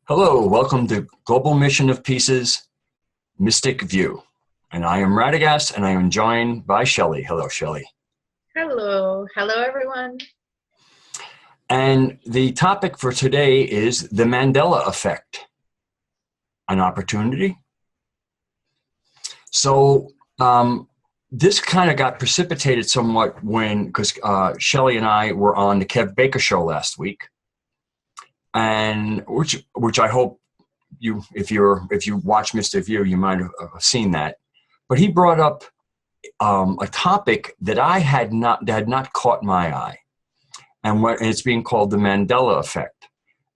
Hello, welcome to Global Mission of Peace's Mystic View. And I am Radagast, and I am joined by Shelley. Hello, Shelley. Hello. Hello, everyone. And the topic for today is the Mandela effect. An opportunity? So this kind of got precipitated somewhat because Shelley and I were on the Kev Baker show last week. And which I hope if you watch Mystic View, you might have seen that. But he brought up a topic that had not caught my eye, and it's being called the Mandela effect.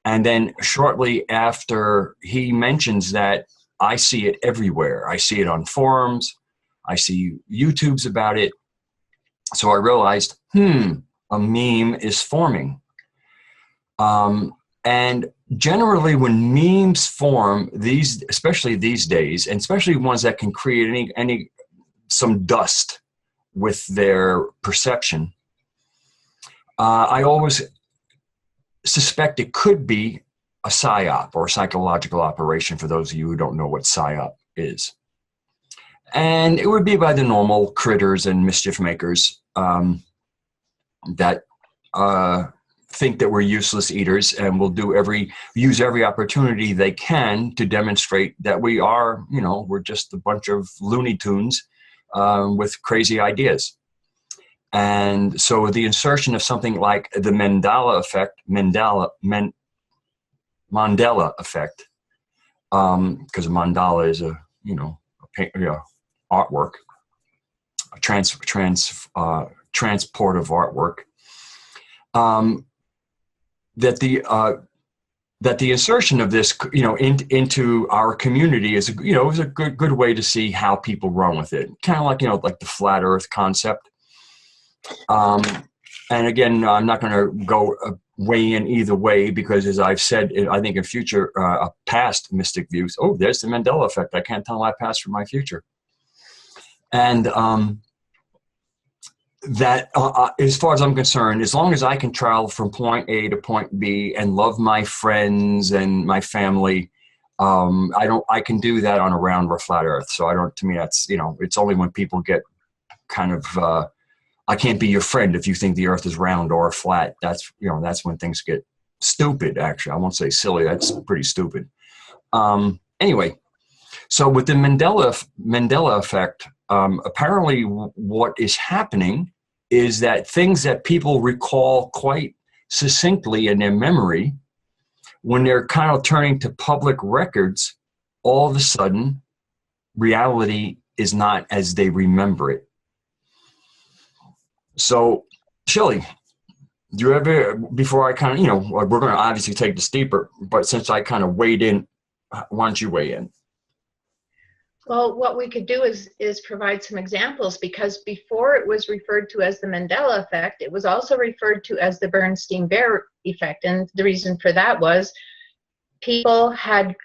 And then shortly after, he mentions that I see it everywhere. I see it on forums. I see YouTubes about it. So I realized, a meme is forming. And generally when memes form, especially these days, and especially ones that can create some dust with their perception, I always suspect it could be a psyop or a psychological operation, for those of you who don't know what psyop is. And it would be by the normal critters and mischief makers that think that we're useless eaters and will use every opportunity they can to demonstrate that we're just a bunch of Looney Tunes with crazy ideas. And so the insertion of something like the Mandela effect, Mandela effect, because a mandala is artwork, a transportive artwork. That the insertion of this, into our community is a good way to see how people run with it. Kind of like the flat Earth concept. And again, I'm not going to go weigh in either way, because as I've said, I think in future, past Mystic Views, there's the Mandela effect. I can't tell my past from my future. And that as far as I'm concerned, as long as I can travel from point A to point B and love my friends and my family, I can do that on a round or flat Earth. So to me, that's, it's only when people get kind of, I can't be your friend if you think the Earth is round or flat. That's when things get stupid, actually. I won't say silly. That's pretty stupid. Anyway, so with the Mandela effect, apparently what is happening is that things that people recall quite succinctly in their memory, when they're kind of turning to public records, all of a sudden, reality is not as they remember it. So, Shelley, do you ever, before I kind of, we're going to obviously take this deeper, but since I kind of weighed in, why don't you weigh in? Well, what we could do is provide some examples, because before it was referred to as the Mandela effect, it was also referred to as the Bernstein Bear effect. And the reason for that was people had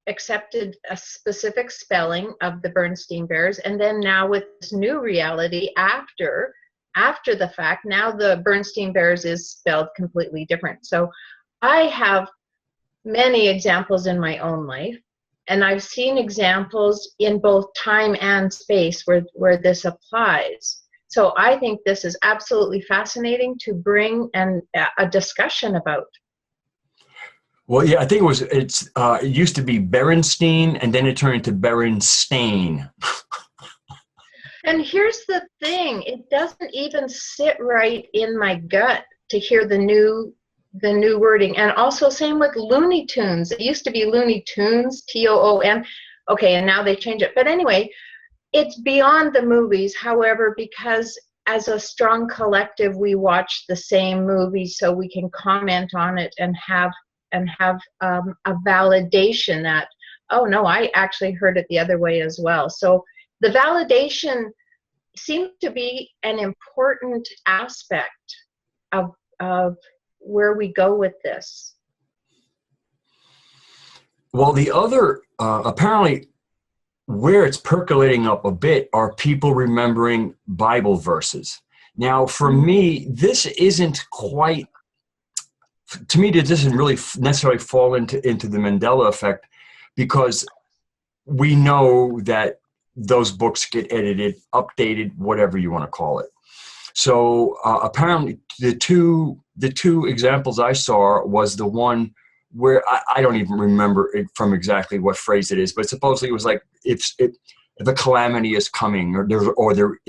accepted a specific spelling of the Bernstein Bears, and then now with this new reality after the fact, now the Bernstein Bears is spelled completely different. So I have many examples in my own life. And I've seen examples in both time and space where this applies. So I think this is absolutely fascinating to bring a discussion about. Well, yeah, I think it used to be Berenstein, and then it turned into Berenstain. And here's the thing, it doesn't even sit right in my gut to hear the new wording. And also same with Looney Tunes. It used to be Looney Tunes, T-O-O-N. Okay, and now they change it. But anyway, it's beyond the movies. However, because as a strong collective, we watch the same movies, so we can comment on it and have a validation that, oh no, I actually heard it the other way as well. So the validation seems to be an important aspect of where we go with this. Well, the other, apparently, where it's percolating up a bit are people remembering Bible verses. Now, for me, this isn't quite to me, it doesn't really necessarily fall into the Mandela effect, because we know that those books get edited, updated, whatever you want to call it. So apparently, the two examples I saw was the one where I don't even remember it from exactly what phrase it is, but supposedly it was like if a calamity is coming, or there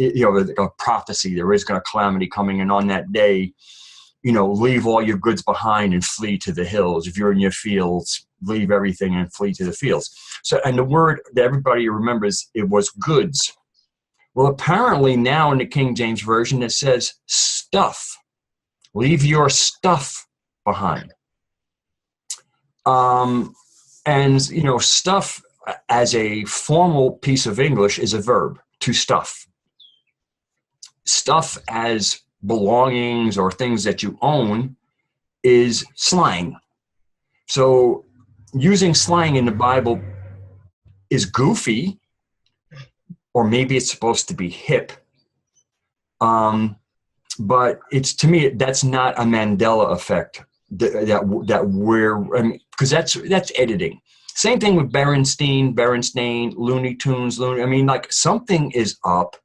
a prophecy, there is going to calamity coming, and on that day, leave all your goods behind and flee to the hills. If you're in your fields, leave everything and flee to the fields. So, and the word that everybody remembers, it was goods. Well, apparently now in the King James Version, it says stuff. Leave your stuff behind. And, stuff as a formal piece of English is a verb, to stuff. Stuff as belongings or things that you own is slang. So using slang in the Bible is goofy, or maybe it's supposed to be hip. But it's, to me, that's not a Mandela effect that we're, I mean, because that's editing. Same thing with Berenstain, Looney Tunes, I mean, like, something is up.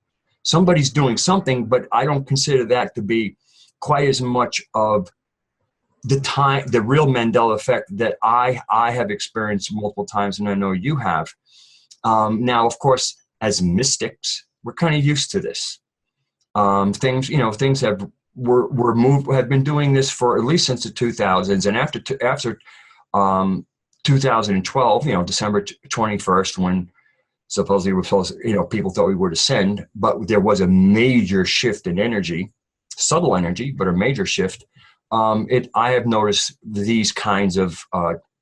Somebody's doing something, but I don't consider that to be quite as much of the real Mandela effect that I have experienced multiple times, and I know you have. Now, of course, as mystics, we're kind of used to this. Things have been doing this for at least since the 2000s, and after 2012, December 21st, when supposedly we're supposed, people thought we were to ascend, but there was a major shift in energy, subtle energy, but a major shift. I have noticed these kinds of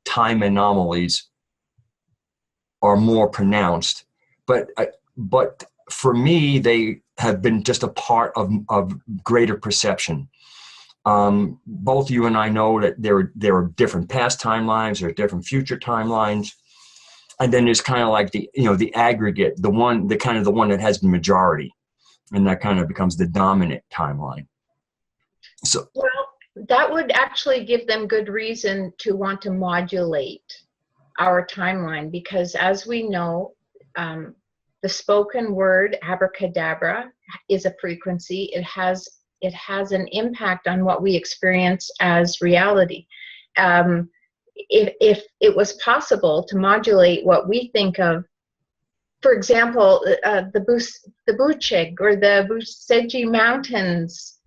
time anomalies are more pronounced, but for me, they have been just a part of greater perception. Both you and I know that there are different past timelines, there are different future timelines, and then there's kind of like the aggregate, the one that has the majority, and that kind of becomes the dominant timeline. So, well, that would actually give them good reason to want to modulate our timeline, because as we know, the spoken word abracadabra is a frequency. It has an impact on what we experience as reality. If it was possible to modulate what we think of, for example, the Buchig or the Buseji Mountains,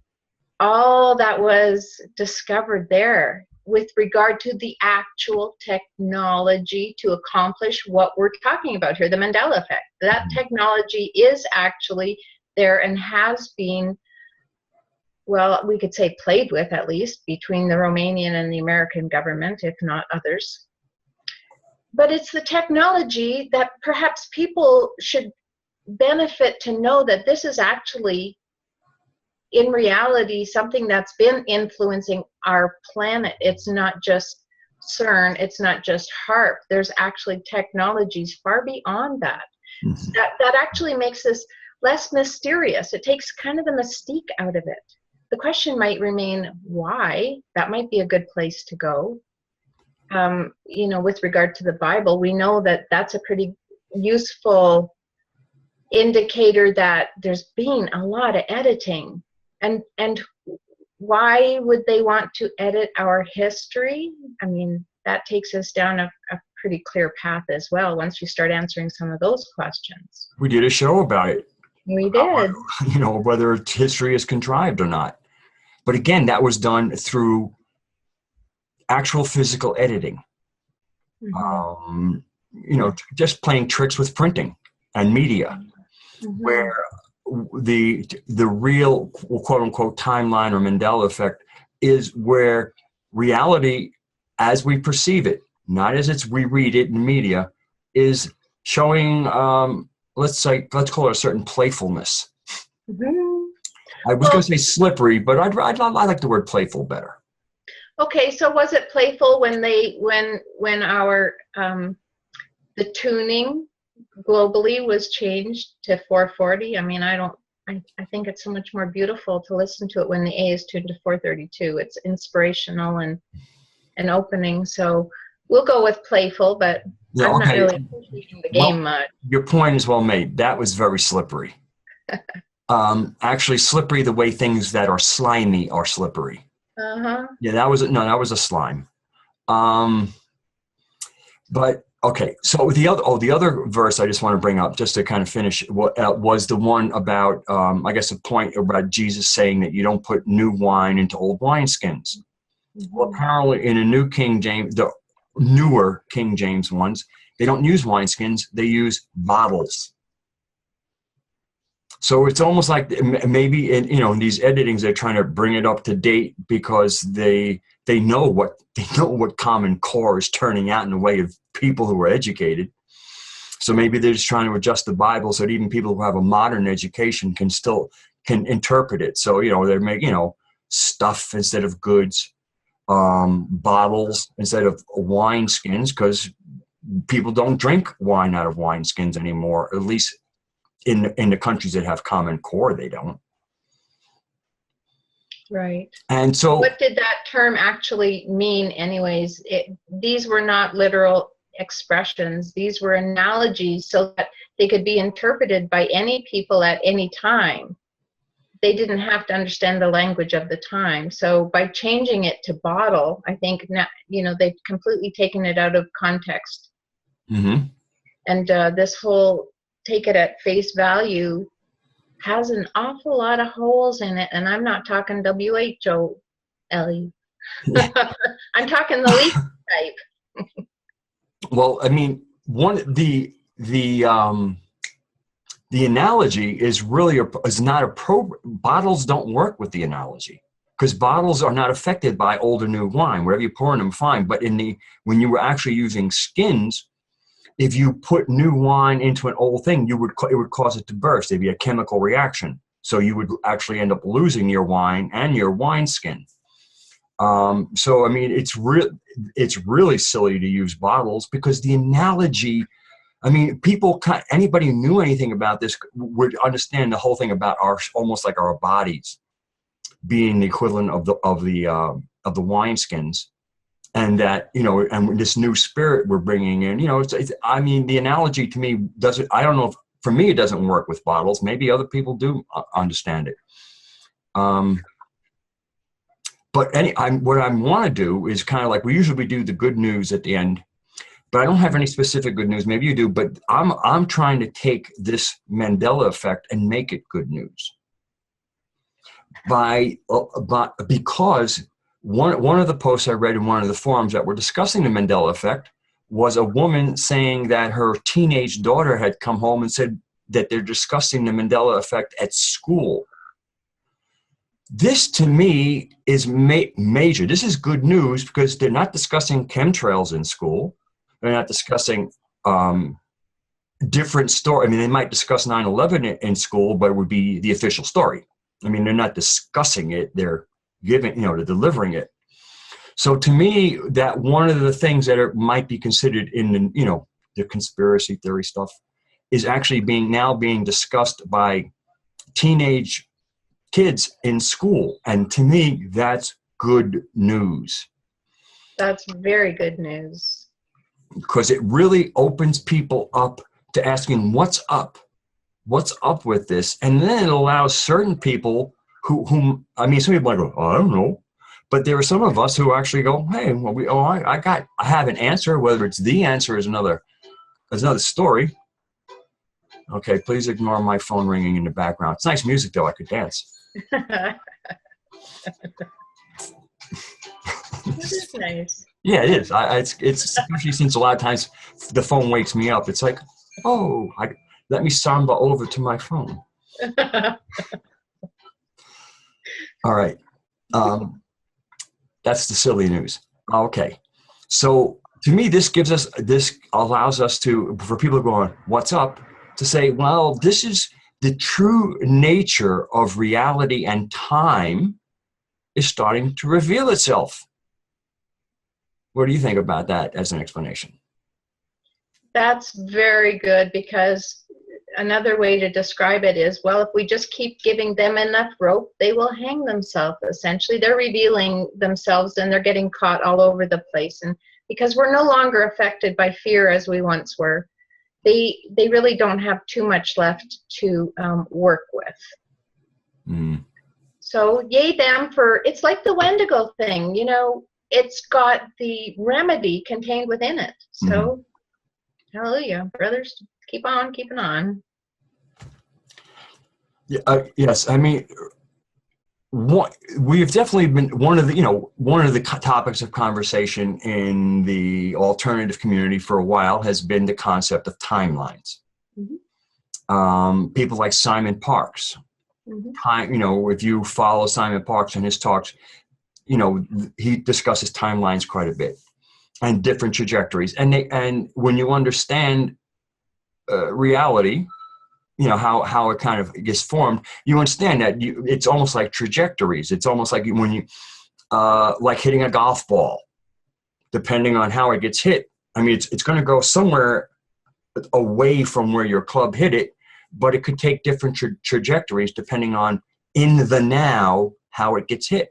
all that was discovered there with regard to the actual technology to accomplish what we're talking about here, the Mandela effect. That technology is actually there and has been, well, we could say played with, at least, between the Romanian and the American government, if not others. But it's the technology that perhaps people should benefit to know that this is actually, in reality, something that's been influencing our planet. It's not just CERN, it's not just HARP. There's actually technologies far beyond that. Mm-hmm. That actually makes this less mysterious. It takes kind of the mystique out of it. The question might remain, why? That might be a good place to go. With regard to the Bible, we know that that's a pretty useful indicator that there's been a lot of editing. And why would they want to edit our history? I mean, that takes us down a pretty clear path as well, once we start answering some of those questions. We did a show about it. We did. Whether history is contrived or not. But again, that was done through actual physical editing. Mm-hmm. Just playing tricks with printing and media, mm-hmm. where the real quote unquote timeline or Mandela effect is where reality, as we perceive it, not as we read it in media, is showing, let's call it a certain playfulness. Mm-hmm. I was going to say slippery, but I like the word playful better. Okay, so was it playful when our the tuning globally was changed to 440? I mean, I don't I think it's so much more beautiful to listen to it when the A is tuned to 432. It's inspirational and opening. So we'll go with playful, but Yeah, I'm not okay. really appreciating the Well, game much. your point is well made. That was very slippery. Actually, slippery the way things that are slimy are slippery. Uh-huh. Yeah, that was a slime. But okay, so the other verse I just want to bring up just to kind of finish was the one about I guess a point about Jesus saying that you don't put new wine into old wineskins. Well, apparently in a new King James, the newer King James ones, they don't use wineskins; they use bottles. So it's almost like maybe in these editings they're trying to bring it up to date because they know what Common Core is turning out in the way of people who are educated. So maybe they're just trying to adjust the Bible so that even people who have a modern education can interpret it. So they're making stuff instead of goods, bottles instead of wine skins, because people don't drink wine out of wine skins anymore, at least in the countries that have Common Core, they don't. Right. And so what did that term actually mean anyways? These were not literal expressions. These were analogies so that they could be interpreted by any people at any time. They didn't have to understand the language of the time. So by changing it to bottle, I think now, they've completely taken it out of context. Mm-hmm. And this whole take it at face value has an awful lot of holes in it, and I'm not talking WHO, Ellie. I'm talking the leak type. Well, I mean, the analogy is really bottles don't work with the analogy because bottles are not affected by old or new wine. Wherever you pour in them, fine. But when you were actually using skins, if you put new wine into an old thing, it would cause it to burst. There'd be a chemical reaction. So you would actually end up losing your wine and your wineskin. So, I mean, it's really silly to use bottles because the analogy, I mean, anybody who knew anything about this would understand the whole thing about almost like our bodies being the equivalent of the wineskins. And that, and this new spirit we're bringing in, I mean, the analogy to me I don't know if, for me, it doesn't work with bottles. Maybe other people do understand it. But what I want to do is kind of like, we usually do the good news at the end, but I don't have any specific good news. Maybe you do, but I'm trying to take this Mandela effect and make it good news because one of the posts I read in one of the forums that were discussing the Mandela effect was a woman saying that her teenage daughter had come home and said that they're discussing the Mandela effect at school. This, to me, is major. This is good news because they're not discussing chemtrails in school. They're not discussing different story. I mean, they might discuss 9/11 in school, but it would be the official story. I mean, they're not discussing it. They're they're delivering it. So to me, that one of the things that might be considered in the conspiracy theory stuff is actually being discussed by teenage kids in school. And to me, that's good news. That's very good news. Because it really opens people up to asking, what's up? What's up with this? And then it allows certain people some people might go, oh, I don't know. But there are some of us who actually go, hey, well, I have an answer. Whether it's the answer is another story. Okay, please ignore my phone ringing in the background. It's nice music, though. I could dance. It is nice. Yeah, it is. It's especially since a lot of times the phone wakes me up. It's like, let me samba over to my phone. All right. That's the silly news. Okay. So to me, this allows us for people going, what's up? To say, well, this is the true nature of reality and time is starting to reveal itself. What do you think about that as an explanation? That's very good because another way to describe it is, well, if we just keep giving them enough rope, they will hang themselves. Essentially, they're revealing themselves and they're getting caught all over the place. And because we're no longer affected by fear as we once were, they really don't have too much left to work with. Mm. So yay them for, it's like the Wendigo thing, you know, it's got the remedy contained within it. So hallelujah, brothers, keep on keeping on. Yeah, yes, I mean, we've definitely been one of the topics of conversation in the alternative community for a while has been the concept of timelines. People like Simon Parks. If you follow Simon Parks and his talks, he discusses timelines quite a bit and different trajectories. And when you understand reality, how it kind of gets formed, you understand that it's almost like trajectories. It's almost like when you like hitting a golf ball, depending on how it gets hit. I mean, it's going to go somewhere away from where your club hit it, but it could take different trajectories depending on in the now how it gets hit.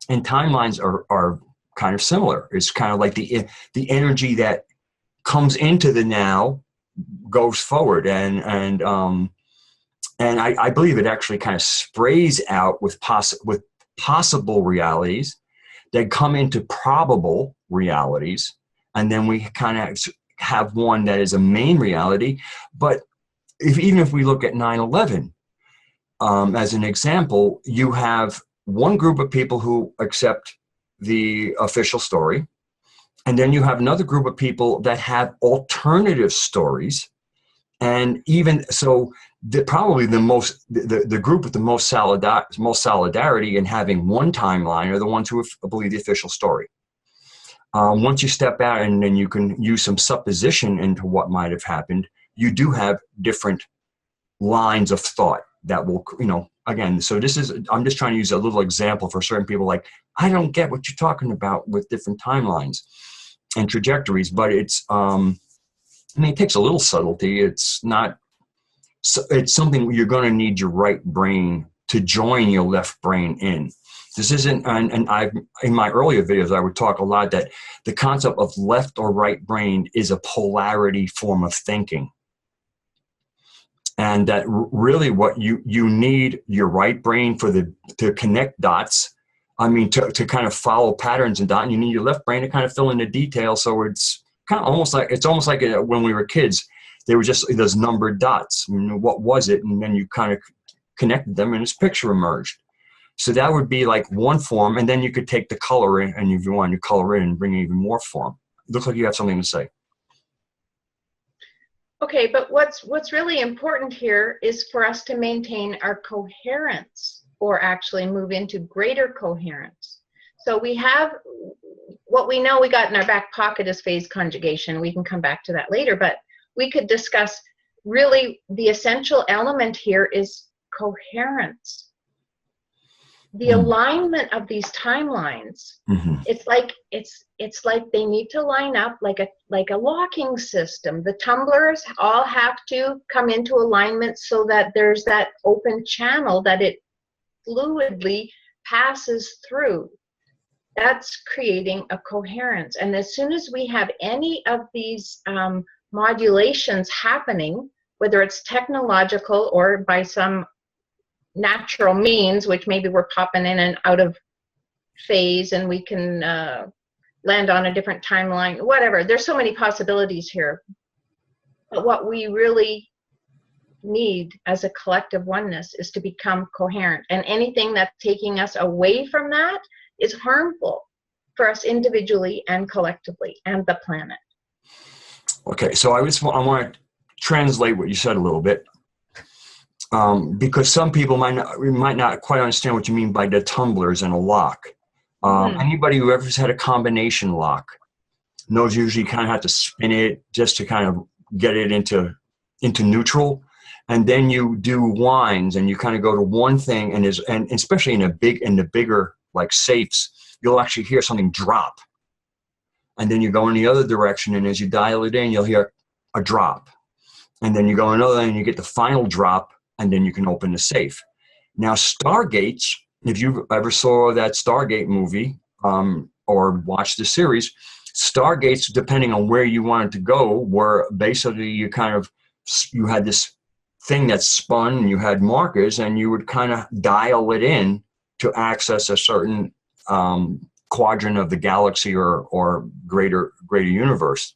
And timelines are kind of similar. It's kind of like the energy that comes into the now goes forward, and I believe it actually kind of sprays out with possible realities that come into probable realities, and then we kind of have one that is a main reality. But even if we look at 9/11 as an example, you have one group of people who accept the official story, and then you have another group of people that have alternative stories. And even so, probably the group with the most solidarity in having one timeline are the ones who believe the official story. Once you step out and then you can use some supposition into what might have happened, you do have different lines of thought that will, again, so I'm just trying to use a little example for certain people, like, I don't get what you're talking about with different timelines and trajectories, but it's, it takes a little subtlety. It's something you're going to need your right brain to join your left brain in. This isn't, and in my earlier videos, I would talk a lot that the concept of left or right brain is a polarity form of thinking. And that really what you need your right brain to connect dots. I mean, to kind of follow patterns and dots, and you need your left brain to kind of fill in the details. So it's kind of almost like when we were kids, they were just those numbered dots. What was it? And then you kind of connected them and this picture emerged. So that would be like one form. And then you could take the color in, and if you want to color in and bring even more form. It looks like you have something to say. Okay, but what's really important here is for us to maintain our coherence, or actually move into greater coherence. So we have what we know we got in our back pocket is phase conjugation. We can come back to that later, but we could discuss really the essential element here is coherence. The alignment of these timelines, it's like they need to line up like a locking system. The tumblers all have to come into alignment so that there's that open channel that it fluidly passes through. That's creating a coherence. And as soon as we have any of these modulations happening, whether it's technological or by some natural means, which maybe we're popping in and out of phase and we can land on a different timeline, whatever. There's so many possibilities here. But what we really need as a collective oneness is to become coherent. And anything that's taking us away from that is harmful for us individually and collectively and the planet. Okay, so I want to translate what you said a little bit. Because some people might not quite understand what you mean by the tumblers and a lock. Anybody who ever had a combination lock knows usually you kind of have to spin it just to kind of get it into neutral, and then you do winds and you kind of go to one thing, and especially in the bigger like safes, you'll actually hear something drop, and then you go in the other direction, and as you dial it in, you'll hear a drop. and then you go another, and you get the final drop, and then you can open the safe. Now, Stargates, if you ever saw that Stargate movie or watched the series, Stargates, depending on where you wanted to go, were basically you had this thing that spun, and you had markers, and you would kind of dial it in to access a certain quadrant of the galaxy or greater universe.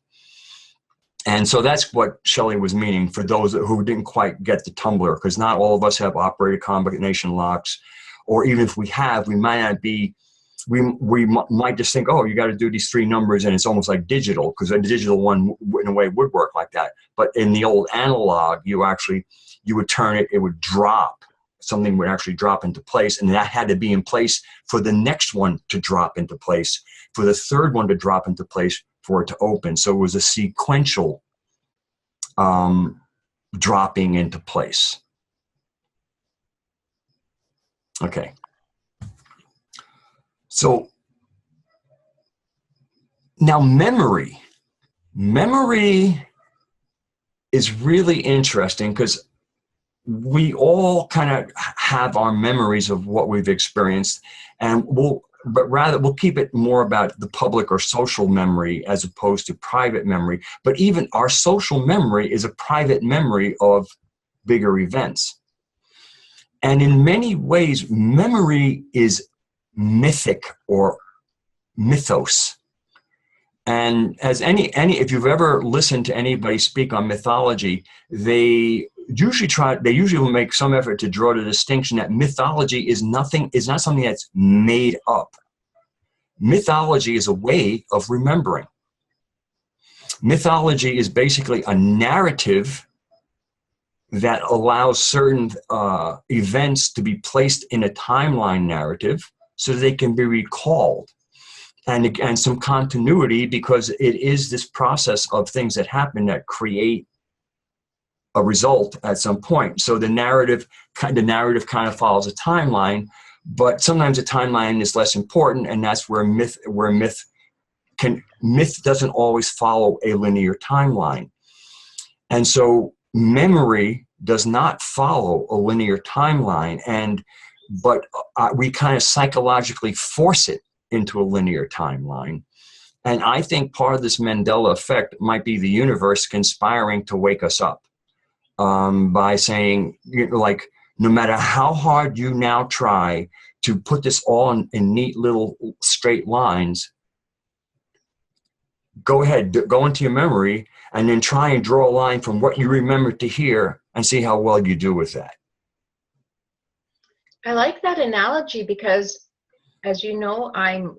And so that's what Shelley was meaning for those who didn't quite get the tumbler, because not all of us have operator combination locks, or even if we have, we might not be, we might just think, oh, you got to do these 3 numbers, and it's almost like digital, because a digital one in a way would work like that. But in the old analog, you would turn it, it would drop. Something would actually drop into place, and that had to be in place for the next one to drop into place, for the third one to drop into place, for it to open. So it was a sequential dropping into place. Okay. So now memory is really interesting, because we all kind of have our memories of what we've experienced, and we'll keep it more about the public or social memory as opposed to private memory. But even our social memory is a private memory of bigger events. And in many ways, memory is mythic or mythos. And as if you've ever listened to anybody speak on mythology, they usually will make some effort to draw the distinction that mythology is not something that's made up. Mythology is a way of remembering. Mythology is basically a narrative that allows certain events to be placed in a timeline narrative so that they can be recalled. And some continuity, because it is this process of things that happen that create a result at some point. So the narrative kind of follows a timeline, but sometimes a timeline is less important, and that's where myth doesn't always follow a linear timeline. And so memory does not follow a linear timeline, but we kind of psychologically force it into a linear timeline. And I think part of this Mandela effect might be the universe conspiring to wake us up by saying, like, no matter how hard you now try to put this all in neat little straight lines, go ahead, go into your memory, and then try and draw a line from what you remember to here and see how well you do with that. I like that analogy because, as you know, I'm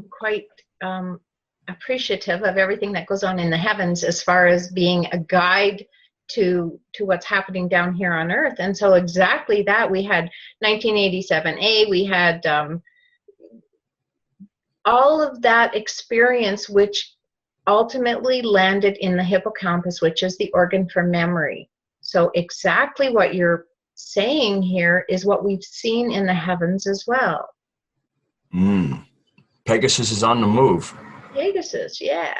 quite appreciative of everything that goes on in the heavens as far as being a guide to what's happening down here on Earth. And so exactly that, we had 1987A, we had all of that experience, which ultimately landed in the hippocampus, which is the organ for memory. So exactly what you're saying here is what we've seen in the heavens as well. Pegasus is on the move. Pegasus, yeah.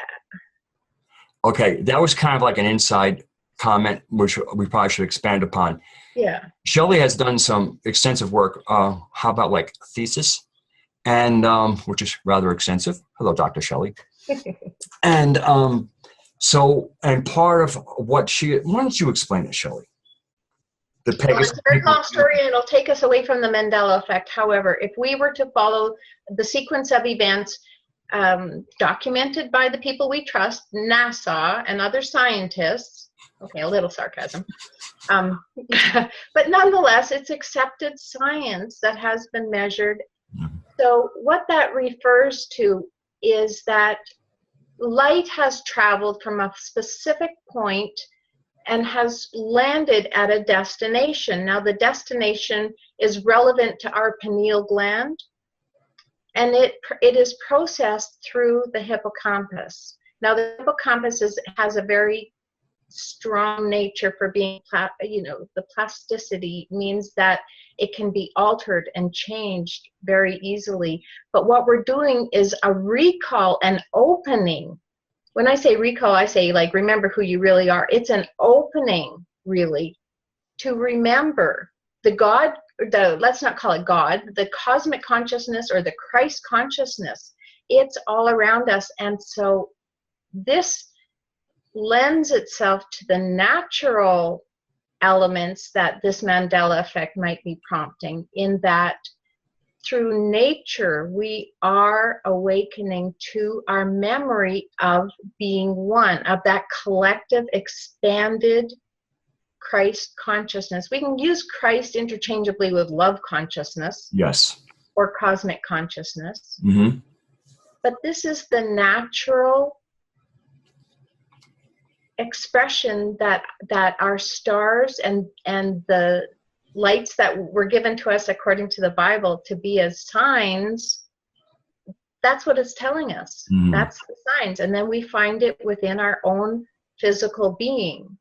Okay, that was kind of like an inside comment, which we probably should expand upon. Yeah. Shelley has done some extensive work. How about like thesis, and which is rather extensive. Hello, Dr. Shelley. And part of what why don't you explain it, Shelley? The Pegasus. Well, it's a very long story, and it'll take us away from the Mandela effect. However, if we were to follow the sequence of events documented by the people we trust, NASA and other scientists, okay, a little sarcasm, but nonetheless, it's accepted science that has been measured. So what that refers to is that light has traveled from a specific point and has landed at a destination. Now, the destination is relevant to our pineal gland, and it is processed through the hippocampus. Now, the hippocampus has a very strong nature for being, the plasticity means that it can be altered and changed very easily. But what we're doing is a recall and opening when I say recall, I say like remember who you really are. It's an opening, really, to remember the God, let's not call it God, the cosmic consciousness or the Christ consciousness. It's all around us. And so this lends itself to the natural elements that this Mandela effect might be prompting, in that through nature we are awakening to our memory of being one, of that collective expanded Christ consciousness. We can use Christ interchangeably with love consciousness. Yes. Or cosmic consciousness. Mm-hmm. But this is the natural expression that our stars and the lights that were given to us according to the Bible to be as signs, that's what it's telling us. Mm-hmm. That's the signs. And then we find it within our own physical being.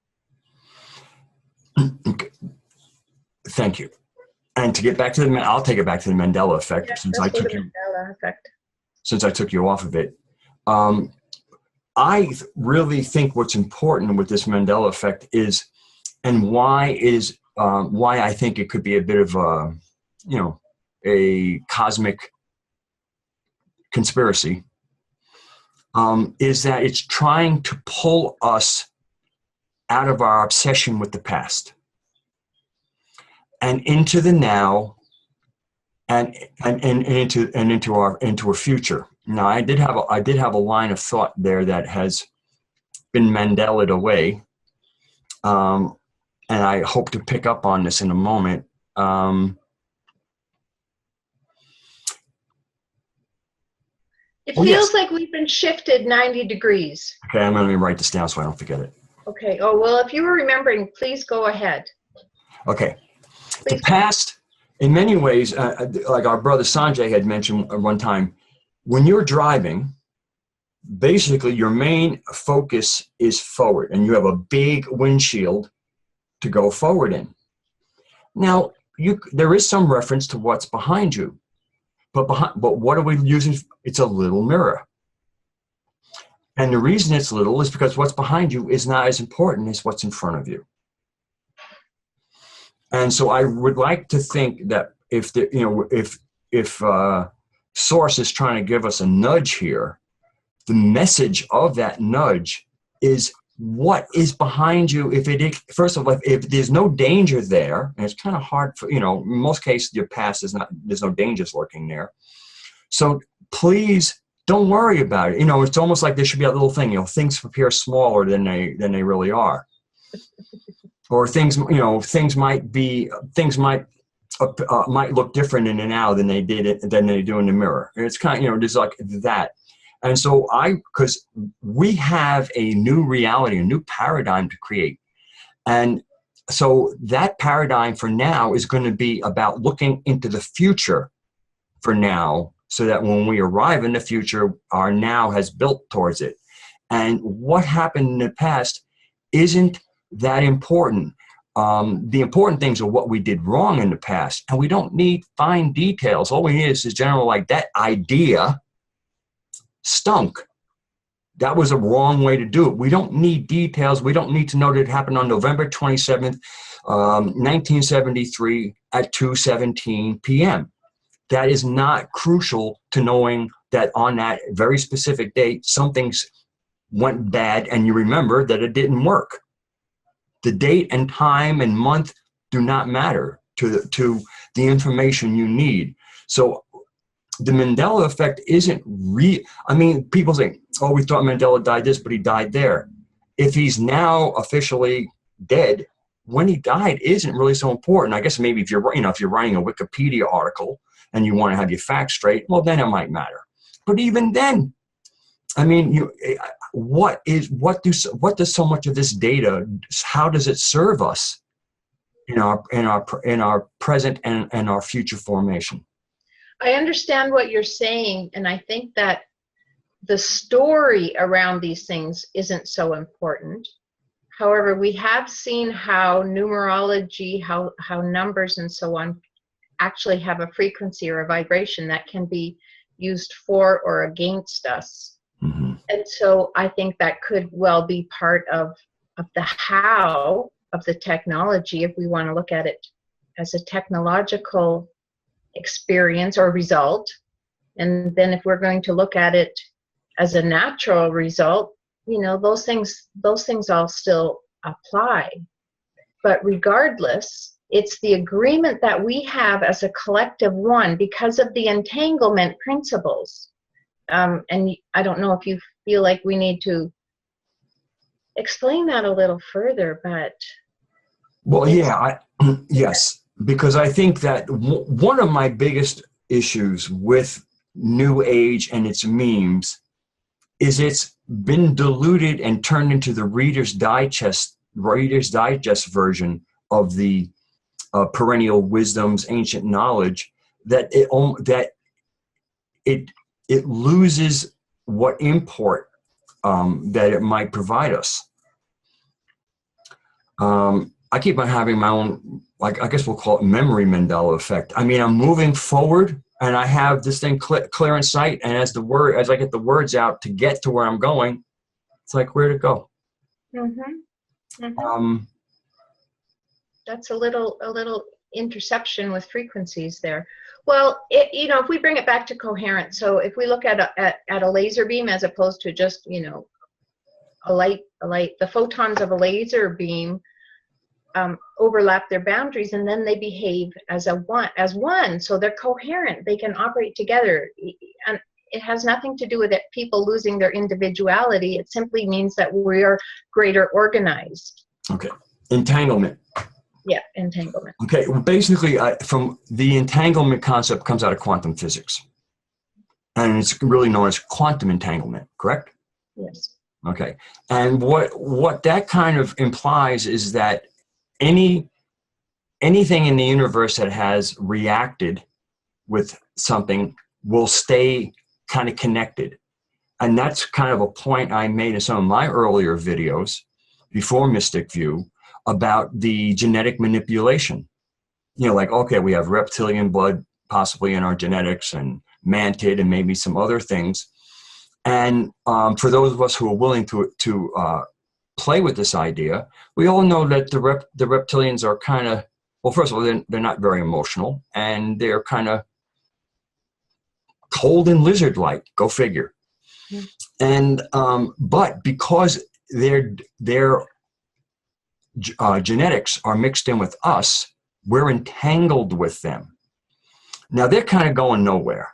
Okay. Thank you. And to get back to I'll take it back to the Mandela effect, Yeah, since I took you. Mandela effect. Since I took you off of it. I really think what's important with this Mandela effect is, and why I think it could be a bit of a cosmic conspiracy, is that it's trying to pull us out of our obsession with the past and into the now, and into our future. Now, I did have a line of thought there that has been Mandela'd away, and I hope to pick up on this in a moment. It feels like we've been shifted 90 degrees. Okay, I'm going to write this down so I don't forget it. Okay. Oh, well, if you were remembering, please go ahead. Okay. Please. The past, in many ways, like our brother Sanjay had mentioned one time, when you're driving, basically your main focus is forward, and you have a big windshield to go forward in. Now, there is some reference to what's behind you, but what are we using? It's a little mirror. And the reason it's little is because what's behind you is not as important as what's in front of you. And so I would like to think that if Source is trying to give us a nudge here, the message of that nudge is what is behind you. First of all, if there's no danger there, and it's kind of hard for, in most cases, your past there's no dangers lurking there. So please don't worry about it. It's almost like there should be a little thing, things appear smaller than they really are. Or things might look different in the now than they do in the mirror. And it's kind of, just like that. And so because we have a new reality, a new paradigm to create. And so that paradigm for now is going to be about looking into the future for now, so that when we arrive in the future, our now has built towards it. And what happened in the past isn't that important. The important things are what we did wrong in the past, and we don't need fine details. All we need is general, like that idea stunk. That was a wrong way to do it. We don't need details. We don't need to know that it happened on November 27th, 1973 at 2:17 p.m. That is not crucial to knowing that on that very specific date, something's went bad, and you remember that it didn't work. The date and time and month do not matter to the information you need. So the Mandela effect isn't real. I mean, people say, oh, we thought Mandela died this, but he died there. If he's now officially dead, when he died isn't really so important. I guess maybe if you're writing a Wikipedia article and you want to have your facts straight, well, then it might matter. But even then, I mean, what does so much of this data, how does it serve us in our present and our future formation? I understand what you're saying, and I think that the story around these things isn't so important. However, we have seen how numerology, how numbers and so on actually have a frequency or a vibration that can be used for or against us. Mm-hmm. And so I think that could well be part of the how of the technology, if we want to look at it as a technological experience or result. And then if we're going to look at it as a natural result, those things all still apply. But regardless, it's the agreement that we have as a collective one because of the entanglement principles. And I don't know if you feel like we need to explain that a little further, but... Well, yeah, yes, because I think that one of my biggest issues with New Age and its memes is it's been diluted and turned into the Reader's Digest version of the perennial wisdoms, ancient knowledge, that it loses what import that it might provide us. I keep on having my own, like, I guess we'll call it memory Mandela effect. I mean, I'm moving forward and I have this thing clear in sight. And as I get the words out to get to where I'm going, it's like, where'd it go? Mm-hmm. Mm-hmm. That's a little interception with frequencies there. Well, if we bring it back to coherence, so if we look at a laser beam as opposed to just, a light, the photons of a laser beam overlap their boundaries, and then they behave as one. So they're coherent. They can operate together, and it has nothing to do with people losing their individuality. It simply means that we are greater organized. Okay, entanglement. Yeah, entanglement. Okay, well, basically, from the entanglement concept comes out of quantum physics, and it's really known as quantum entanglement. Correct? Yes. Okay, and what that kind of implies is that anything in the universe that has reacted with something will stay kind of connected. And that's kind of a point I made in some of my earlier videos before Mystic View about the genetic manipulation. Like, okay, we have reptilian blood possibly in our genetics and mantid and maybe some other things. And for those of us who are willing to play with this idea, we all know that the reptilians are kind of, well, first of all, they're not very emotional, and they're kind of cold and lizard-like. Go figure. Mm. And but because their genetics are mixed in with us, we're entangled with them. Now they're kind of going nowhere,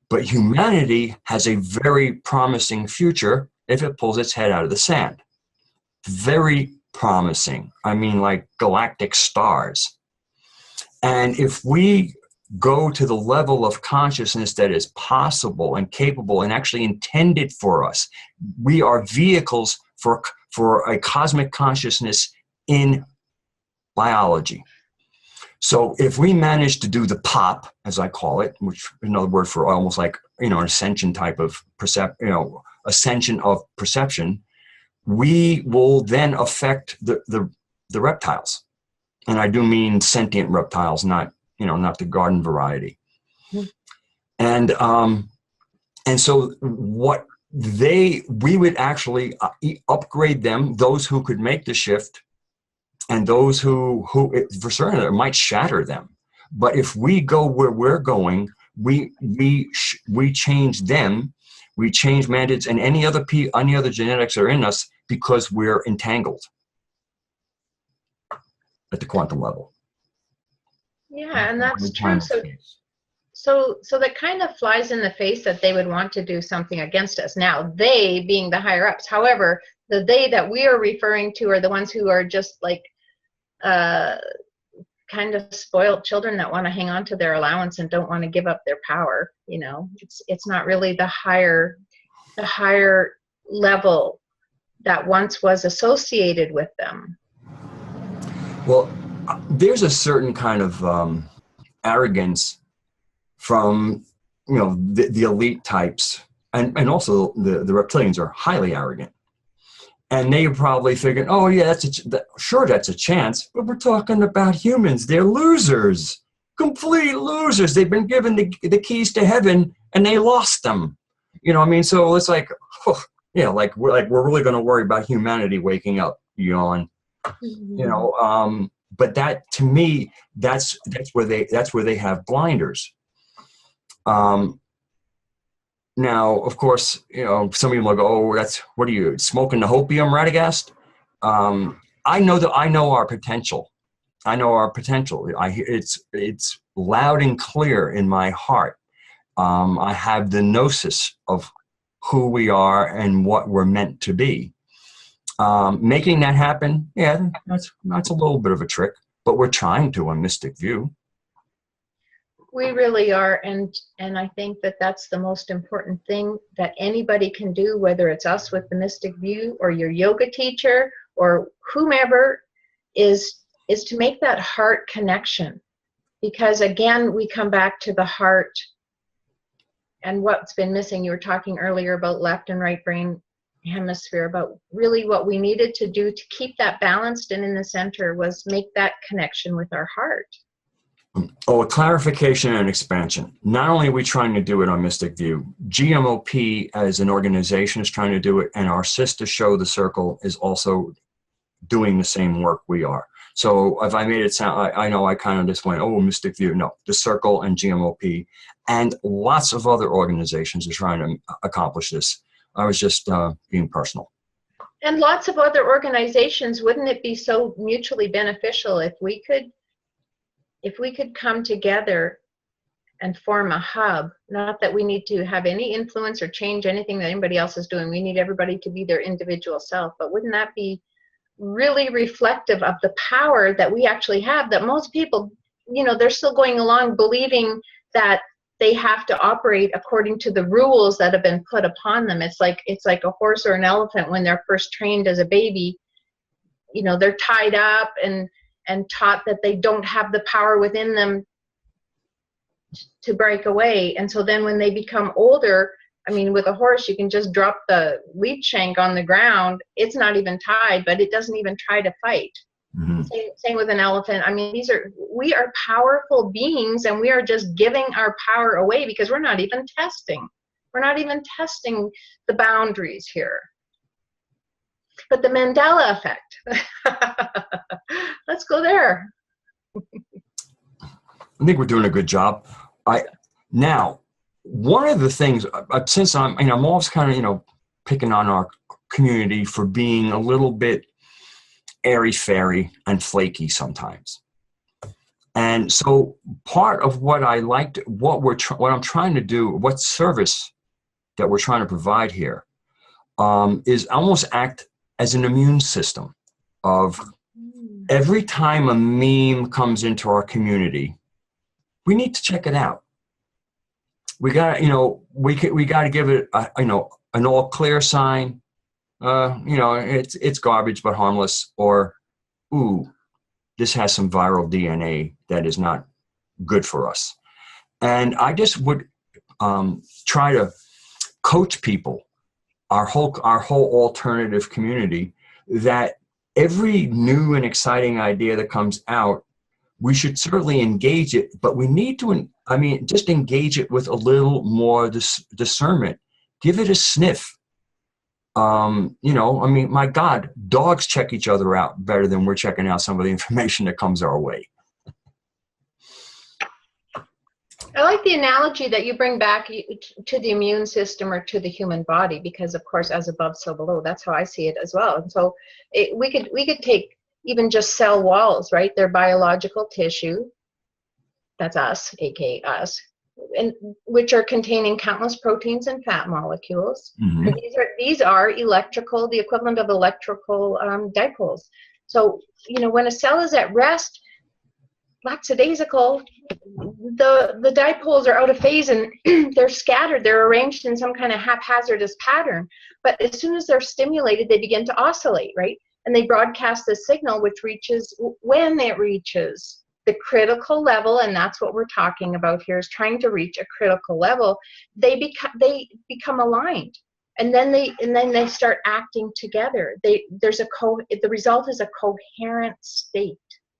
but humanity has a very promising future if it pulls its head out of the sand. Very promising. I mean, like galactic stars. And if we go to the level of consciousness that is possible and capable and actually intended for us, we are vehicles for a cosmic consciousness in biology. So if we manage to do the pop, as I call it, which is another word for almost like, an ascension type of ascension of perception, we will then affect the reptiles. And I do mean sentient reptiles, not the garden variety. Mm-hmm. And so we would actually upgrade them, those who could make the shift, and those who for certain it might shatter them. But if we go where we're going, we change them, we change mandates and any other genetics are in us because we're entangled at the quantum level. Yeah, and that's true. So that kind of flies in the face that they would want to do something against us. Now, they being the higher ups. However, the they that we are referring to are the ones who are just like kind of spoiled children that want to hang on to their allowance and don't want to give up their power. It's not really the higher level that once was associated with them. Well, there's a certain kind of arrogance from the elite types, and also the reptilians are highly arrogant. And they probably figured, oh yeah, that's a chance, but we're talking about humans. They're losers, complete losers. They've been given the keys to heaven and they lost them. You know what I mean? So it's like, yeah, we're really going to worry about humanity waking up, yawn. You know, but that, to me, that's where they have blinders. Now, of course, you know, some people go, oh, what are you smoking, the hopium, Radagast? I know our potential. I know our potential. It's loud and clear in my heart. I have the gnosis of who we are and what we're meant to be. Making that happen, yeah, that's a little bit of a trick, but we're trying to on Mystic View. We really are, and I think that that's the most important thing that anybody can do, whether it's us with the Mystic View or your yoga teacher or whomever, is to make that heart connection. Because again, we come back to the heart and what's been missing. You were talking earlier about left and right brain hemisphere, about really what we needed to do to keep that balanced and in the center was make that connection with our heart. Oh, a clarification and expansion. Not only are we trying to do it on Mystic View, GMOP as an organization is trying to do it, and our sister show, The Circle, is also doing the same work we are. So if I made it sound, I know I kind of just went, oh, Mystic View. No, The Circle and GMOP and lots of other organizations are trying to accomplish this. I was just being personal. And lots of other organizations. Wouldn't it be so mutually beneficial if we could come together and form a hub? Not that we need to have any influence or change anything that anybody else is doing. We need everybody to be their individual self. But wouldn't that be really reflective of the power that we actually have, that most people, you know, they're still going along believing that they have to operate according to the rules that have been put upon them. It's like a horse or an elephant when they're first trained as a baby. You know, they're tied up and taught that they don't have the power within them to break away. And so then when they become older, I mean, with a horse, you can just drop the lead shank on the ground. It's not even tied, but it doesn't even try to fight. Mm-hmm. Same with an elephant. I mean, we are powerful beings, and we are just giving our power away because we're not even testing. We're not even testing the boundaries here. But the Mandela effect, let's go there. I think we're doing a good job. Now, one of the things, since I'm always kind of, picking on our community for being a little bit airy-fairy and flaky sometimes. And so part of what I liked, what I'm trying to do, what service that we're trying to provide here, is almost act as an immune system of every time a meme comes into our community, we need to check it out. We got, we got to give it, an all clear sign. It's garbage but harmless, or, ooh, this has some viral DNA that is not good for us. And I just would try to coach people, our whole alternative community, that every new and exciting idea that comes out, we should certainly engage it, but we need to, just engage it with a little more discernment. Give it a sniff. My God, dogs check each other out better than we're checking out some of the information that comes our way. I like the analogy that you bring back to the immune system or to the human body, because of course, as above, so below. That's how I see it as well. And so we could take even just cell walls, right? They're biological tissue. That's us, aka us, and which are containing countless proteins and fat molecules. Mm-hmm. And these are electrical, the equivalent of electrical dipoles. So, when a cell is at rest, lackadaisical, the dipoles are out of phase and they're scattered. They're arranged in some kind of haphazardous pattern. But as soon as they're stimulated, they begin to oscillate, right? And they broadcast the signal, which reaches, when it reaches the critical level, and that's what we're talking about here, is trying to reach a critical level, they become aligned. And then they start acting together. The result is a coherent state.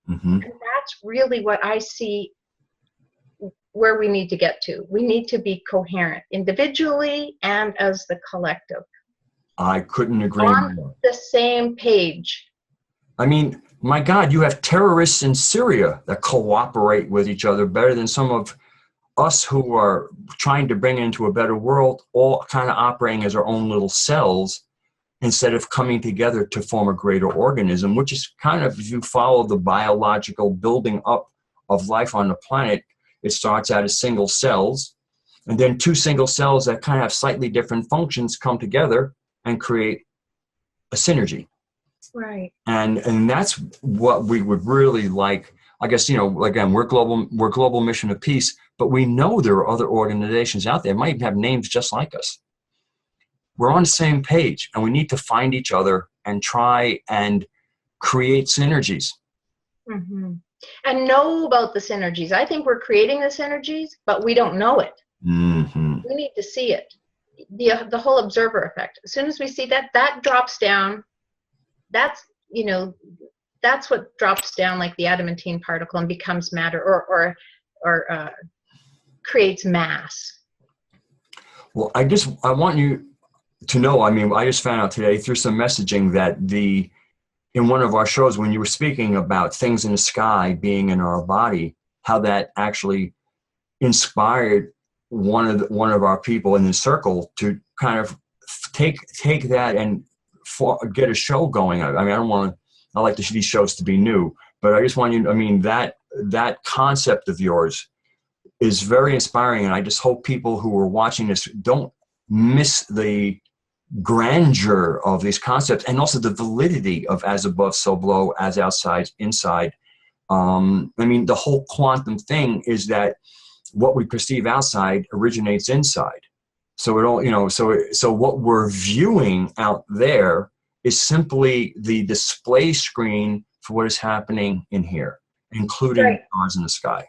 Mm-hmm. And that's really what I see where we need to get to. We need to be coherent individually and as the collective. I couldn't agree On more. the same page. I mean, my God, you have terrorists in Syria that cooperate with each other better than some of us who are trying to bring it into a better world, all kind of operating as our own little cells instead of coming together to form a greater organism, which is kind of, if you follow the biological building up of life on the planet, it starts out as single cells, and then two single cells that kind of have slightly different functions come together and create a synergy. Right. And that's what we would really like. I guess, again, we're global mission of peace, but we know there are other organizations out there, might even have names just like us. We're on the same page, and we need to find each other and try and create synergies. Mm-hmm. And know about the synergies. I think we're creating the synergies, but we don't know it. Mm-hmm. We need to see it. The whole observer effect. As soon as we see that, that drops down. That's what drops down like the adamantine particle and becomes matter, or creates mass. Well, I want you to know, I mean, I just found out today through some messaging that in one of our shows, when you were speaking about things in the sky being in our body, how that actually inspired one of our people in the circle to kind of take that and get a show going. I mean, I like these shows to be new, but I just want you, I mean, that concept of yours is very inspiring. And I just hope people who are watching this don't miss the grandeur of these concepts and also the validity of as above, so below, as outside, inside. I mean, the whole quantum thing is that what we perceive outside originates inside. So it all, so what we're viewing out there is simply the display screen for what is happening in here, including Right. stars in the sky.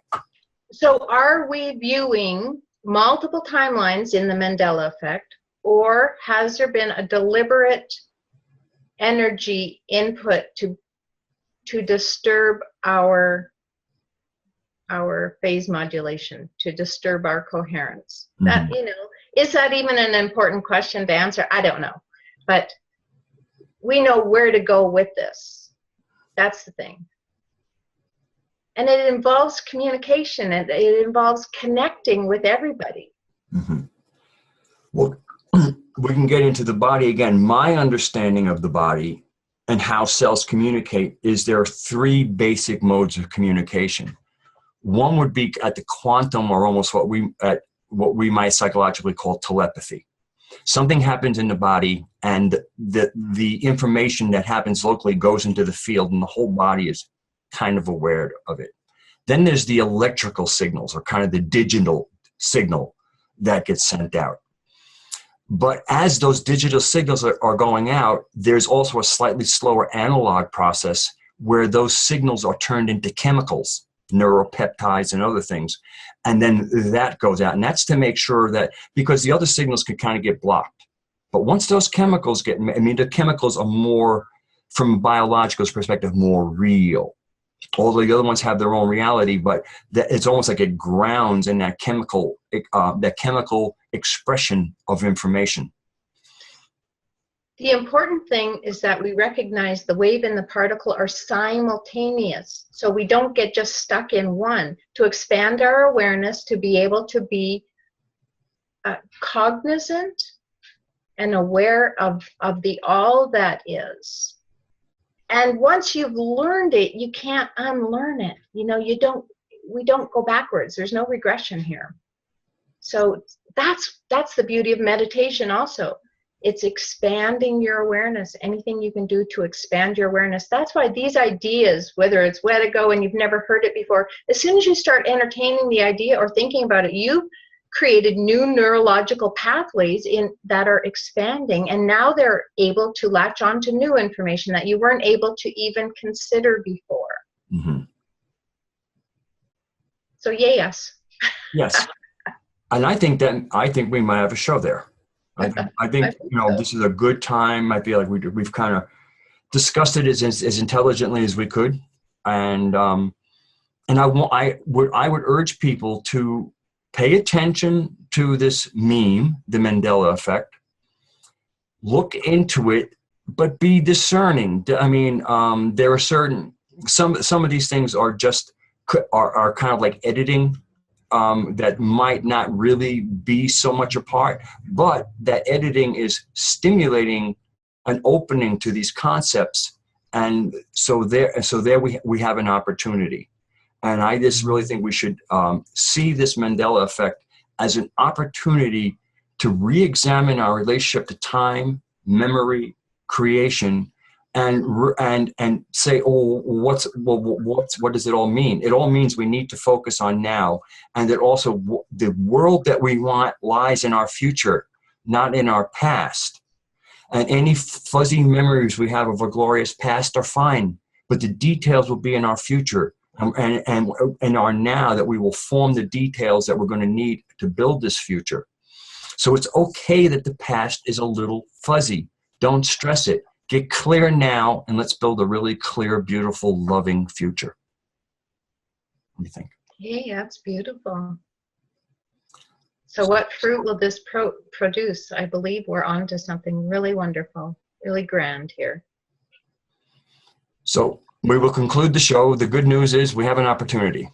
So are we viewing multiple timelines in the Mandela effect, or has there been a deliberate energy input to disturb our phase modulation, to disturb our coherence? Mm-hmm. That, is that even an important question to answer? I don't know. But we know where to go with this. That's the thing. And it involves communication, and it involves connecting with everybody. Mm-hmm. Well, we can get into the body again. My understanding of the body and how cells communicate is there are three basic modes of communication. One would be at the quantum, or almost what we might psychologically call telepathy. Something happens in the body, and the information that happens locally goes into the field, and the whole body is kind of aware of it. Then there's the electrical signals, or kind of the digital signal that gets sent out. But as those digital signals are going out, there's also a slightly slower analog process where those signals are turned into chemicals, neuropeptides and other things. And then that goes out. And that's to make sure that, because the other signals can kind of get blocked. But once those chemicals the chemicals are more, from a biological perspective, more real. Although the other ones have their own reality, but it's almost like it grounds in that chemical expression of information. The important thing is that we recognize the wave and the particle are simultaneous, so we don't get just stuck in one. To expand our awareness, to be able to be cognizant and aware of the all that is. And once you've learned it, you can't unlearn it. We don't go backwards. There's no regression here. So that's the beauty of meditation also. It's expanding your awareness. Anything you can do to expand your awareness. That's why these ideas, whether it's Wedigo and you've never heard it before, as soon as you start entertaining the idea or thinking about it, you've created new neurological pathways that are expanding, and now they're able to latch on to new information that you weren't able to even consider before. Mm-hmm. So yes. Yes. And I think we might have a show there. I think this is a good time. I feel like we've kind of discussed it as intelligently as we could, and I would urge people to pay attention to this meme, the Mandela effect, look into it, but be discerning. I mean, there are some of these things are just, are kind of like editing, that might not really be so much a part, but that editing is stimulating an opening to these concepts. And so there we have an opportunity. And I just really think we should see this Mandela effect as an opportunity to re-examine our relationship to time, memory, creation, and say, oh, what does it all mean? It all means we need to focus on now, and that also the world that we want lies in our future, not in our past. And any fuzzy memories we have of a glorious past are fine, but the details will be in our future. And our now, that we will form the details that we're going to need to build this future. So it's okay that the past is a little fuzzy. Don't stress it. Get clear now, and let's build a really clear, beautiful, loving future. What do you think? Hey, that's beautiful. So what fruit will this produce? I believe we're on to something really wonderful, really grand here. So we will conclude the show. The good news is we have an opportunity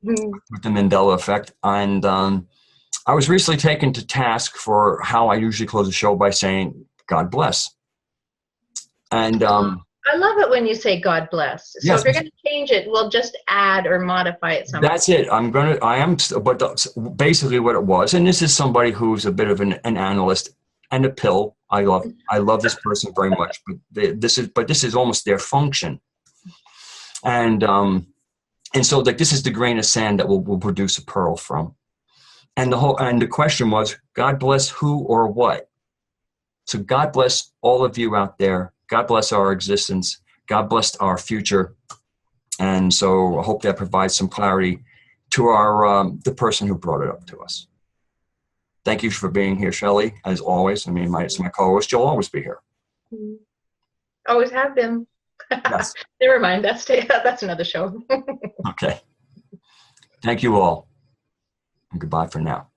with the Mandela effect. And I was recently taken to task for how I usually close a show by saying, God bless. And I love it when you say God bless. So yes, if you're going to change it, we'll just add or modify it somehow. That's it. But basically what it was, and this is somebody who's a bit of an analyst and a pill. I love this person very much, but this is almost their function. And so like this is the grain of sand that will produce a pearl from. And the question was, God bless who or what? So God bless all of you out there. God bless our existence. God bless our future. And so I hope that provides some clarity to our the person who brought it up to us. Thank you for being here, Shelley, as always. I mean, my co-host, you'll always be here. Always have been. Yes. Never mind. That's another show. Okay. Thank you all. And goodbye for now.